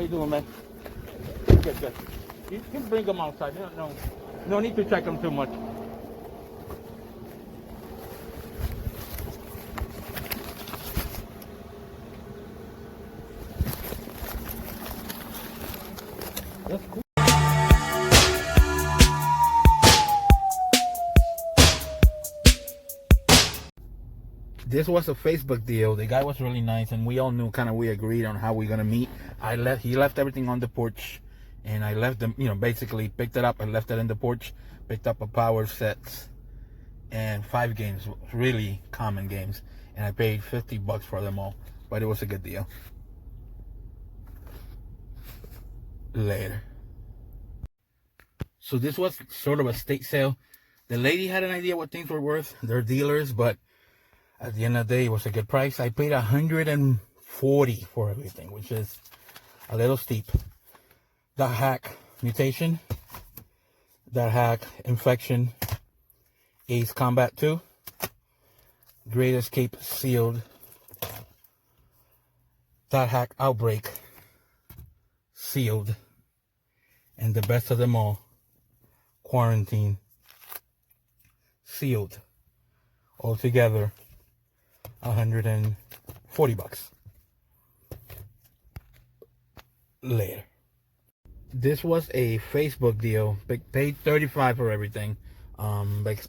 you doing, man? Good, good. You can bring them outside. No need to check them too much. That's cool. This was a Facebook deal. The guy was really nice, and we all knew we agreed on how we're gonna meet. He left everything on the porch, and I left them, basically picked it up and left it in the porch. Picked up a power set and 5 games, really common games, and I paid $50 for them all. But it was a good deal. Later. So this was sort of a state sale. The lady had an idea what things were worth. They're dealers, but at the end of the day, it was a good price. I paid $140 for everything, which is a little steep. The hack mutation, the hack infection, Ace Combat 2, Great Escape sealed, that hack outbreak sealed, and the best of them all, Quarantine sealed. Altogether, $140. Later. This was a Facebook deal. Paid $35 for everything.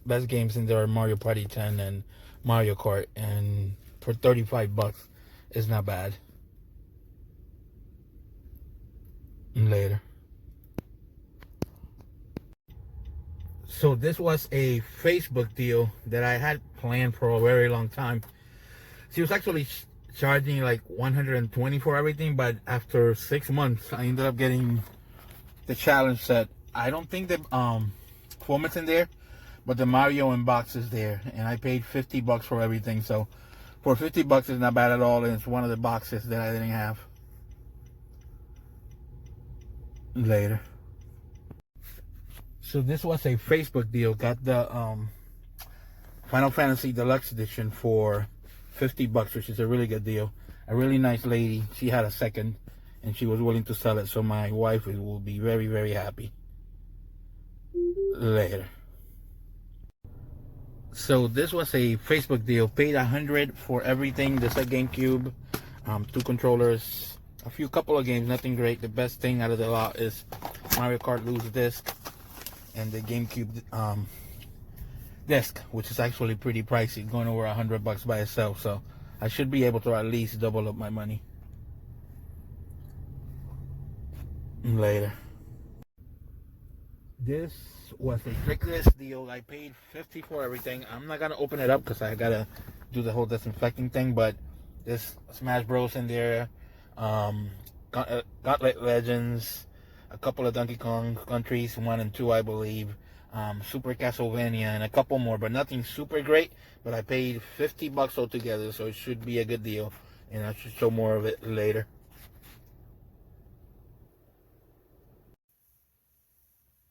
Best games in there are Mario Party 10 and Mario Kart, and for $35 is not bad. Later. So this was a Facebook deal that I had planned for a very long time. She was actually charging like $120 for everything, but after 6 months, I ended up getting the challenge set. I don't think the format's in there, but the Mario in box is there, and I paid $50 for everything. So for $50, it's not bad at all, and it's one of the boxes that I didn't have. Later. So this was a Facebook deal. Got the Final Fantasy Deluxe Edition for $50, which is a really good deal. A really nice lady. She had a second, and she was willing to sell it. So my wife will be very, very happy. Later. So this was a Facebook deal. Paid $100 for everything. There's a GameCube, 2 controllers, a couple of games. Nothing great. The best thing out of the lot is Mario Kart Loose Disc and the GameCube disc, which is actually pretty pricey, going over $100 by itself. So I should be able to at least double up my money. Later. This was a Craigslist deal. I paid $50 for everything. I'm not gonna open it up because I gotta do the whole disinfecting thing, but there's Smash Bros in there, Gauntlet Legends, a couple of Donkey Kong Countries 1 and 2, I believe, Super Castlevania, and a couple more, but nothing super great. But I paid $50 altogether, so it should be a good deal, and I should show more of it later.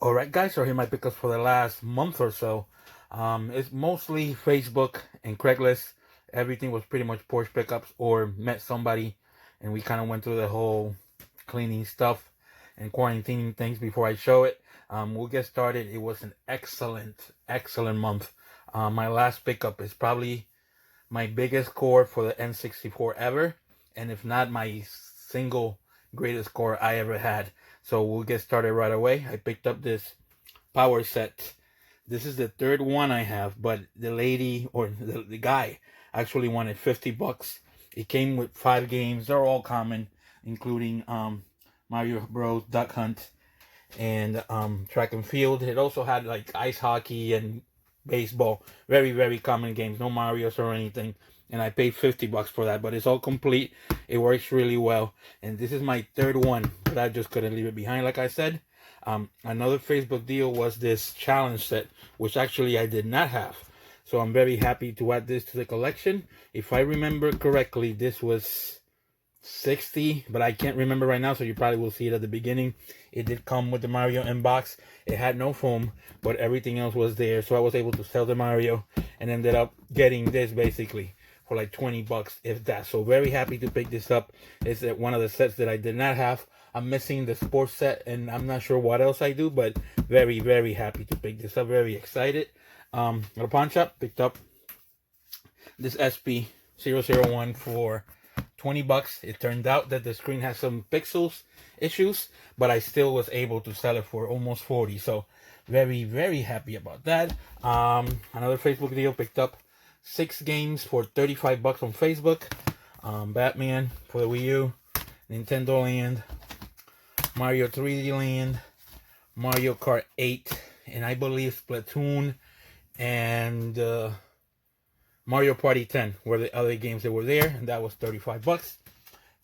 Alright guys, so here are my pickups for the last month or so. It's mostly Facebook and Craigslist. Everything was pretty much Porsche pickups or met somebody, and we kind of went through the whole cleaning stuff and quarantining things before I show it. We'll get started. It was an excellent month. My last pickup is probably my biggest core for the N64 ever, and if not, my single greatest core I ever had. So we'll get started right away. I picked up this power set. This is the 3rd one I have, but the lady or the guy actually wanted $50. It came with 5 games. They're all common, including Mario Bros. Duck Hunt and track and field. It also had like ice hockey and baseball. Very, very common games. No Marios or anything. And I paid $50 for that, but it's all complete. It works really well. And this is my 3rd one, but I just couldn't leave it behind, like I said. Another Facebook deal was this challenge set, which actually I did not have. So I'm very happy to add this to the collection. If I remember correctly, this was $60, but I can't remember right now, so you probably will see it at the beginning. It did come with the Mario in box. It had no foam, but everything else was there, so I was able to sell the Mario and ended up getting this basically for like 20 bucks, if that. So very happy to pick this up. It's one of the sets that I did not have. I'm missing the sports set, and I'm not sure what else I do, but very, very happy to pick this up. Very excited. At a pawn shop, picked up this SP001 for 20 bucks. It turned out that the screen has some pixels issues, but I still was able to sell it for almost 40. So very, very happy about that. Another Facebook deal, picked up 6 games for 35 bucks on Facebook. Batman for the Wii U, Nintendo Land, Mario 3D Land, Mario Kart 8, and I believe Splatoon and Mario Party 10 were the other games that were there, and that was 35 bucks.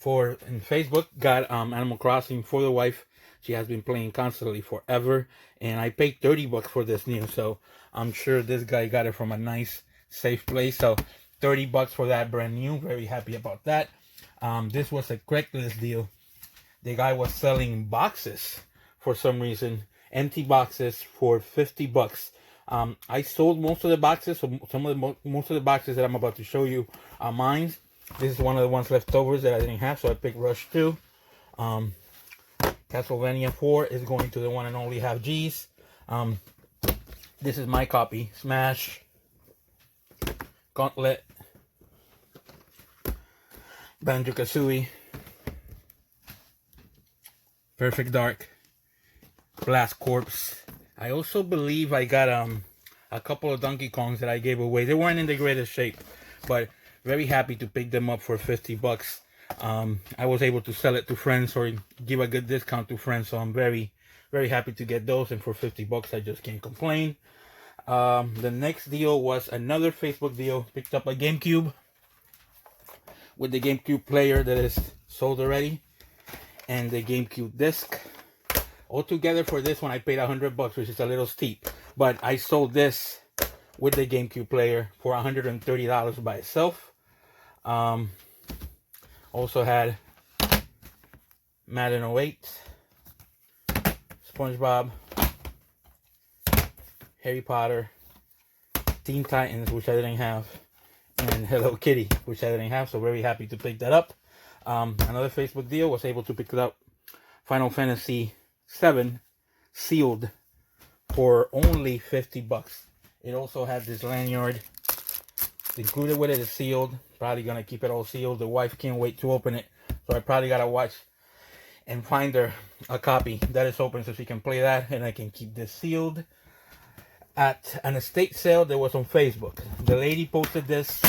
In Facebook, got Animal Crossing for the wife. She has been playing constantly forever, and I paid 30 bucks for this new, so I'm sure this guy got it from a nice, safe place. So 30 bucks for that brand new. Very happy about that. This was a Craigslist deal. The guy was selling boxes for some reason, empty boxes for 50 bucks. I sold most of the boxes, so most of the boxes that I'm about to show you are mine. This is one of the ones left overs that I didn't have, so I picked Rush 2. Castlevania 4 is going to the one and only Half G's. This is my copy. Smash, Gauntlet, Banjo-Kazooie, Perfect Dark, Blast Corps. I also believe I got a couple of Donkey Kongs that I gave away. They weren't in the greatest shape, but very happy to pick them up for 50 bucks. I was able to sell it to friends or give a good discount to friends, so I'm very, very happy to get those, and for 50 bucks I just can't complain. The next deal was another Facebook deal. Picked up a GameCube with the GameCube player that is sold already, and the GameCube disc. Altogether for this one I paid 100 bucks, which is a little steep, but I sold this with the GameCube player for $130 by itself. Also had Madden 08, SpongeBob, Harry Potter, Teen Titans, which I didn't have, and Hello Kitty, which I didn't have, so very happy to pick that up. Another Facebook deal, was able to pick up Final Fantasy 7 sealed for only 50 bucks. It also had this lanyard included with it. Is sealed. Probably gonna keep it all sealed. The wife can't wait to open it, so I probably gotta watch and find her a copy that is open so she can play that, and I can keep this sealed. At an estate sale that was on Facebook, the lady posted this.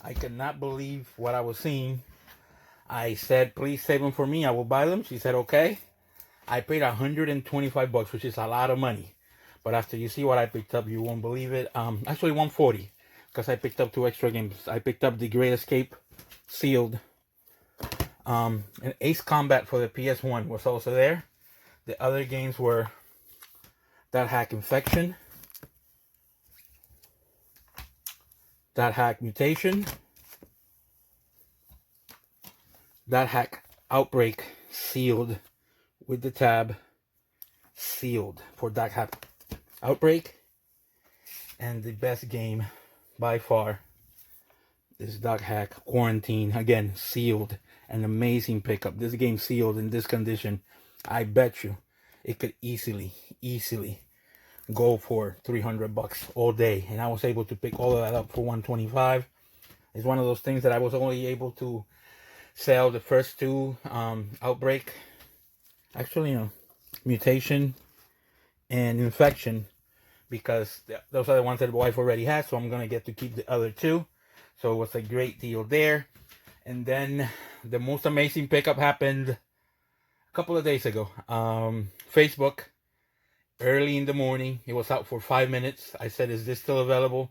I could not believe what I was seeing. I said, please save them for me, I will buy them. She said, okay. I paid 125 bucks, which is a lot of money. But after you see what I picked up, you won't believe it. Actually 140, because I picked up 2 extra games. I picked up The Great Escape, sealed. And Ace Combat for the PS1 was also there. The other games were That Hack Infection, That Hack Mutation, That Hack Outbreak, sealed with the tab, sealed for That Hack Outbreak. And the best game by far is That Hack Quarantine, again sealed. An amazing pickup. This game sealed in this condition, I bet you it could easily go for 300 bucks all day, and I was able to pick all of that up for 125. It's one of those things that I was only able to sell the first 2, Outbreak, actually, Mutation and Infection, because those are the ones that the wife already has, so I'm gonna get to keep the other 2. So it was a great deal there. And then the most amazing pickup happened a couple of days ago. Facebook, early in the morning, it was out for 5 minutes. I said, is this still available?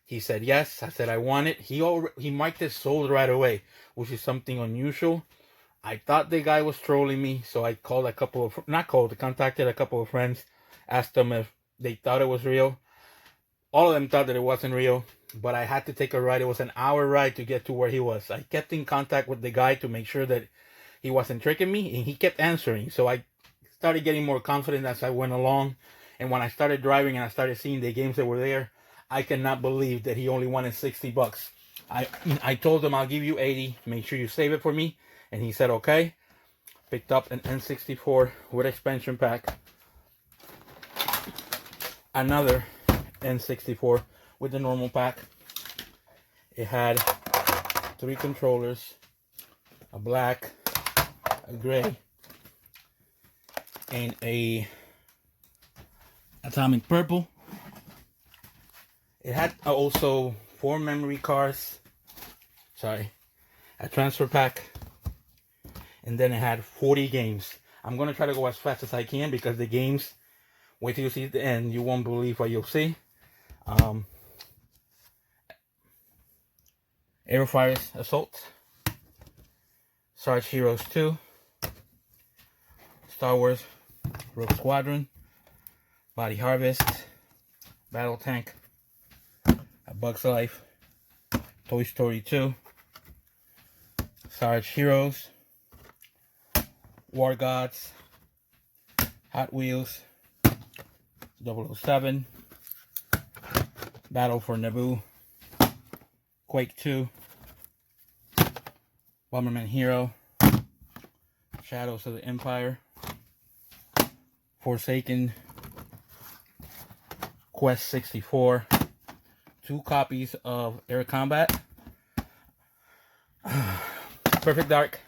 He said yes. I said I want it. He marked it sold right away, which is something unusual. I thought the guy was trolling me, so I called contacted a couple of friends, asked them if they thought it was real. All of them thought that it wasn't real, but I had to take a ride. It was an hour ride to get to where he was. I kept in contact with the guy to make sure that he wasn't tricking me, and he kept answering. So I started getting more confident as I went along. And when I started driving and I started seeing the games that were there, I cannot believe that he only wanted 60 bucks I told him I'll give you 80. Make sure you save it for me. And he said, okay. Picked up an N64 with expansion pack. Another N64 with the normal pack. It had 3 controllers, a black, a gray, and a atomic purple. It had also 4 memory cards, a transfer pack, and then it had 40 games. I'm gonna try to go as fast as I can because the games, wait till you see the end, you won't believe what you'll see. Airfire's Assault, Sarge Heroes 2, Star Wars Rogue Squadron, Body Harvest, Battle Tank, A Bug's Life, Toy Story 2, Sarge Heroes, War Gods, Hot Wheels, 007, Battle for Naboo, Quake 2, Bomberman Hero, Shadows of the Empire, Forsaken, Quest 64, 2 copies of Air Combat, Perfect Dark,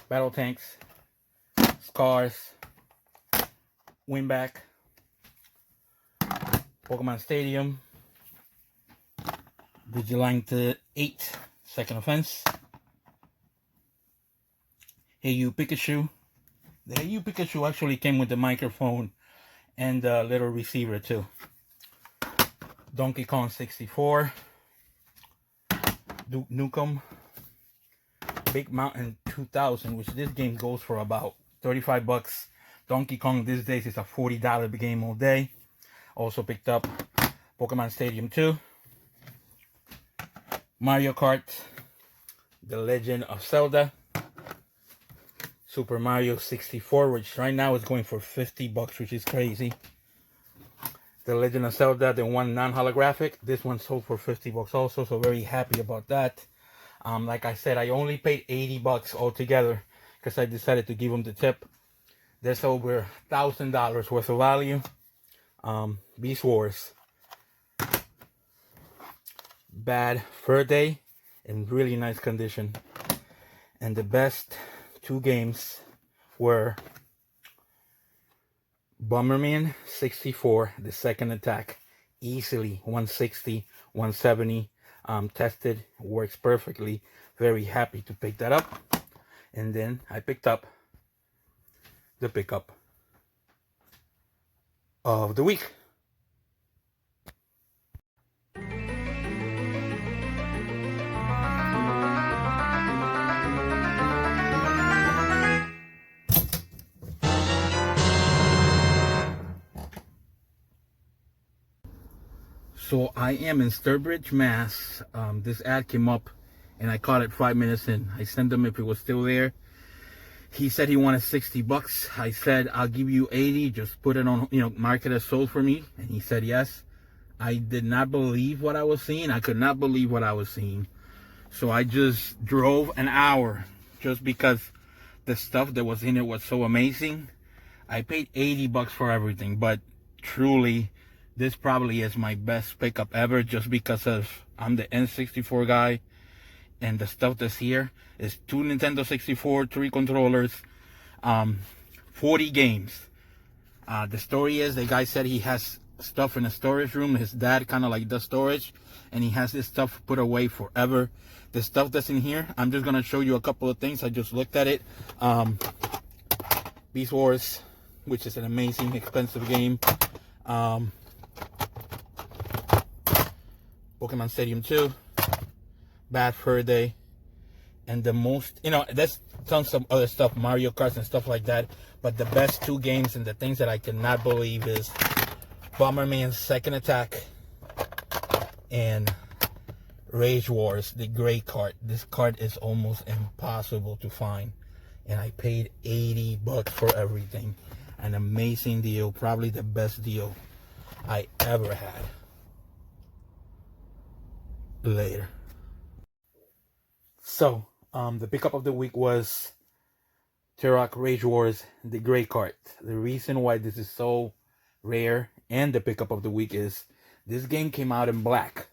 Battle Tanks, Scars, Winback, Pokemon Stadium, Vigilante 8, Second Offense, Hey You Pikachu. The Hey You Pikachu actually came with the microphone and the little receiver too. Donkey Kong 64, Duke Nukem, Big Mountain 2000, which this game goes for about 35 bucks. Donkey Kong these days is a $40 game all day. Also picked up Pokemon Stadium 2, Mario Kart, The Legend of Zelda, Super Mario 64, which right now is going for 50 bucks, which is crazy. The Legend of Zelda, the one non-holographic, this one sold for 50 bucks also, so very happy about that. Like I said, I only paid 80 bucks altogether because I decided to give them the tip. There's over $1,000 worth of value. Beast Wars, Bad Fur Day, in really nice condition. And the best 2 games were Bomberman 64, The Second Attack, easily 160, 170, tested, works perfectly. Very happy to pick that up. And then I picked up the pickup of the week. So I am in Sturbridge, Mass. This ad came up and I caught it 5 minutes in. I sent him if it was still there. He said he wanted 60 bucks. I said, I'll give you 80. Just put it on, mark it as sold for me. And he said yes. I did not believe what I was seeing. I could not believe what I was seeing. So I just drove an hour just because the stuff that was in it was so amazing. I paid 80 bucks for everything, but truly, this probably is my best pickup ever just because of I'm the N64 guy, and the stuff that's here is 2 Nintendo 64, 3 controllers, 40 games. The story is the guy said he has stuff in a storage room. His dad kind of like does storage, and he has this stuff put away forever. The stuff that's in here, I'm just gonna show you a couple of things. I just looked at it. Beast Wars, which is an amazing, expensive game. Pokemon Stadium 2, Bad Fur Day, and the most, there's tons of other stuff, Mario Kart and stuff like that, but the best 2 games and the things that I cannot believe is Bomberman Second Attack and Rage Wars, the gray card. This card is almost impossible to find, and I paid 80 bucks for everything. An amazing deal, probably the best deal I ever had. Later. So, the pickup of the week was Turok Rage Wars, the Gray Cart. The reason why this is so rare and the pickup of the week is this game came out in black.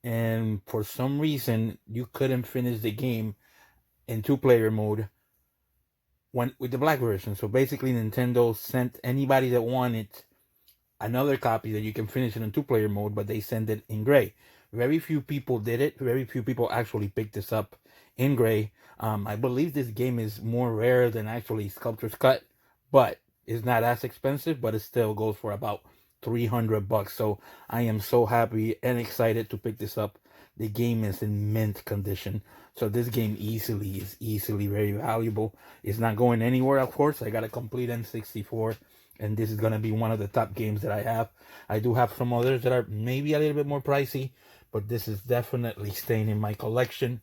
And for some reason, you couldn't finish the game in two-player mode with the black version. So basically, Nintendo sent anybody that wanted another copy that you can finish it in two-player mode, but they send it in gray. Very few people did it. Very few people actually picked this up in gray. I believe this game is more rare than actually Sculptor's Cut, but it's not as expensive, but it still goes for about $300. So I am so happy and excited to pick this up. The game is in mint condition. So this game is easily very valuable. It's not going anywhere, of course. I got a complete N64, and this is going to be one of the top games that I have. I do have some others that are maybe a little bit more pricey, but this is definitely staying in my collection.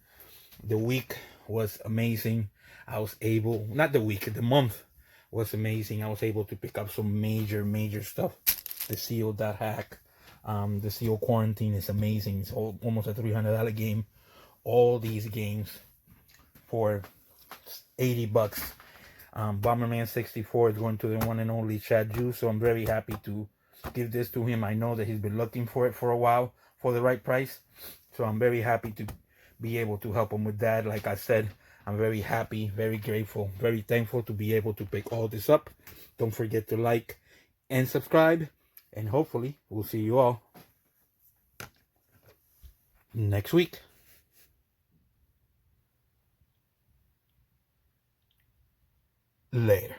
The week was amazing. I was able, not the week, the month was amazing. I was able to pick up some major stuff. The Seal.hack, the Seal Quarantine is amazing. It's almost a $300 game. All these games for $80. Bomberman 64 is going to the one and only Chad Juice, so I'm very happy to give this to him. I know that he's been looking for it for a while for the right price, so I'm very happy to be able to help him with that. Like I said, I'm very happy, very grateful, very thankful to be able to pick all this up. Don't forget to like and subscribe, and hopefully we'll see you all next week. Later.